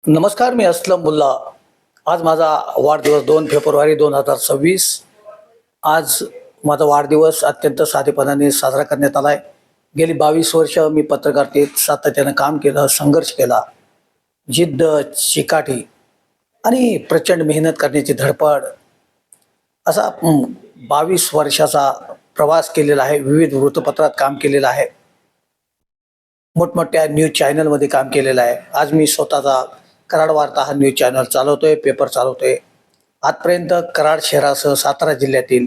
नमस्कार, मी असलम मुल्ला. आज माझा वाढदिवस 2 फेब्रुवारी 2026. आज माझा वाढदिवस अत्यंत साधेपणाने साजरा करण्यात आला आहे. गेली 22 वर्ष मी पत्रकारितेत सातत्यानं काम केलं, संघर्ष केला. जिद्द, चिकाटी आणि प्रचंड मेहनत करण्याची धडपड असा 22 वर्षाचा प्रवास केलेला आहे. विविध वृत्तपत्रात काम केलेलं आहे. मोठमोठ्या न्यूज चॅनलमध्ये काम केलेलं आहे. आज मी स्वतःचा कराड वार्ता हा न्यूज चॅनल चालवतोय, पेपर चालवतोय. आजपर्यंत कराड शहरासह सातारा जिल्ह्यातील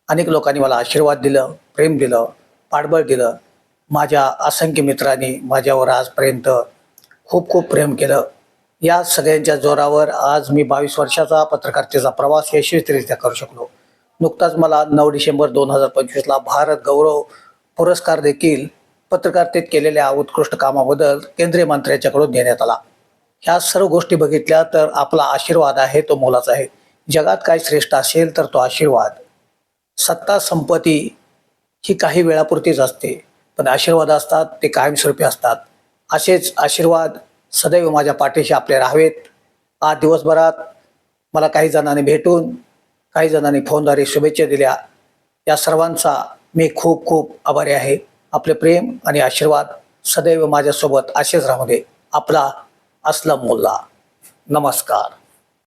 अनेक लोकांनी मला आशीर्वाद दिलं, प्रेम दिलं, पाठबळ दिलं. माझ्या असंख्य मित्रांनी माझ्यावर आजपर्यंत खूप खूप प्रेम केलं. या सगळ्यांच्या जोरावर आज मी 22 वर्षाचा पत्रकारितेचा प्रवास यशस्वीरित्या करू शकलो. नुकताच मला 9 डिसेंबर 2025ला भारत गौरव पुरस्कार देखील पत्रकारितेत केलेल्या उत्कृष्ट कामाबद्दल केंद्रीय मंत्र्याच्याकडून देण्यात आला. ह्या सर्व गोष्टी बघितल्या तर आपला आशीर्वाद आहे तो मोलाचा आहे. जगात काय श्रेष्ठ असेल तर तो आशीर्वाद. सत्ता संपत्ती ही काही वेळापुरतीच असते, पण आशीर्वाद असतात ते कायमस्वरूपी असतात. असेच आशीर्वाद सदैव माझ्या पाठीशी आपले राहावेत. आज दिवसभरात मला काही जणांनी भेटून, काही जणांनी फोनद्वारे शुभेच्छा दिल्या. या सर्वांचा मी खूप खूप आभारी आहे. आपले प्रेम आणि आशीर्वाद सदैव माझ्यासोबत असेच राहू दे. आपला असलम मुल्ला. नमस्कार.